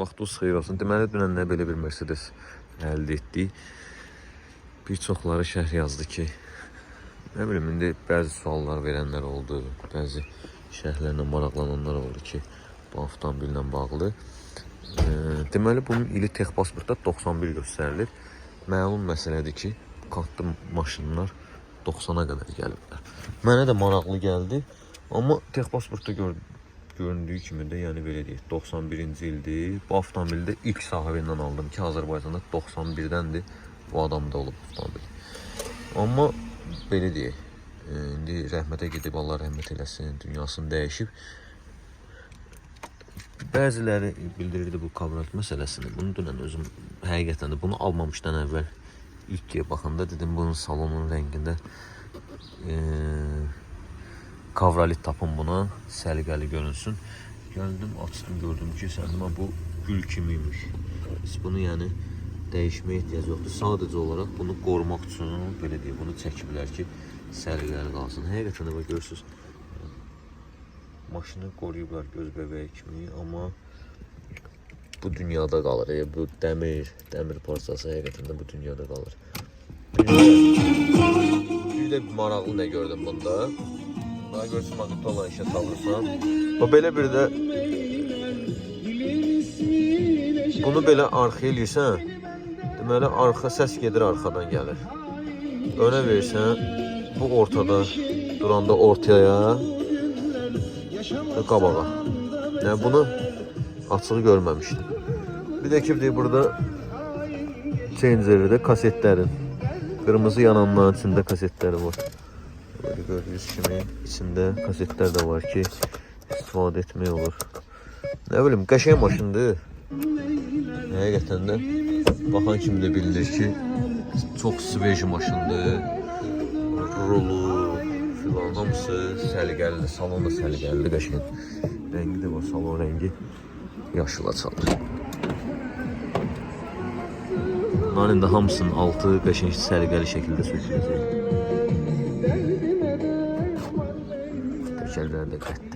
Vaxtınız xeyir olsun. Deməli, dünən nə belə bir Mercedes əldə etdik. Bir çoxları şərh yazdı ki, nə bilim, indi bəzi suallar verənlər oldu, bəzi şərhlərlə maraqlananlar oldu ki, bu avtomobillə bağlı. Deməli, bunun ili texpasportda 91 göstərilir. Məlum məsələdir ki, qatlı maşınlar 90-a qədər gəliblər. Mənə də maraqlı gəldi, amma texpasportda göründüyü kimi də, yəni belə deyək, 91-ci ildir. Bu avtomobildə ilk sahibindən aldım ki, Azərbaycanda 91-dəndir bu adamda olub avtomobil. Amma belə deyək, indi rəhmətə gedib, Allah rəhmət eləsin, dünyasını dəyişib. Bəziləri bildirirdi bu kabinat məsələsini. Bunu dünən özüm həqiqətən də bunu almamışdan əvvəl ilk baxanda dedim, bunun salonun rəngində kavralit tapın buna, səliqəli görünsün. Gəldim, açdım, gördüm ki, səndimə bu gül kimiymiş. Biz bunu yəni dəyişməyə ehtiyac yoxdur. Sadəcə olaraq bunu qorumaq üçün, belə deyək, bunu çəkiblər ki, səliqəli qalsın. Həqiqətən də görürsünüz, maşını qoruyublar göz bəbəyi kimi, amma bu dünyada qalır. Bu dəmir parçası həqiqətən də bu dünyada qalır. Bir də maraqlı nə gördüm bunda. Daha görsün, maqnitli olan işə salırsan. O belə bir də bunu belə arxa eləyirsən, deməli arxa səs gedir, arxadan gəlir. Önə versən, bu ortada duranda ortaya və qabağa. Yəni bunu açığı görməmişdim. Bir də ki, burada changerdə kasetlərin, qırmızı yananların içində kasetləri var. Böyle gördüğünüz kimi içində kasetlər də var ki, istifadə etmək olur. Nə bilim, qəşəng maşındır. Həqiqətən də baxan kimi də bilinir ki, çox svej maşındır. Rolu filan, hamısı səliqəlidir. Salon da səliqəlidir, qəşəng. Rəngi də var, salon rəngi yaşıla çalır. Bunların da hamısının altı qəşəng səliqəli şəkildə söküləcək. Tekerler de qətt.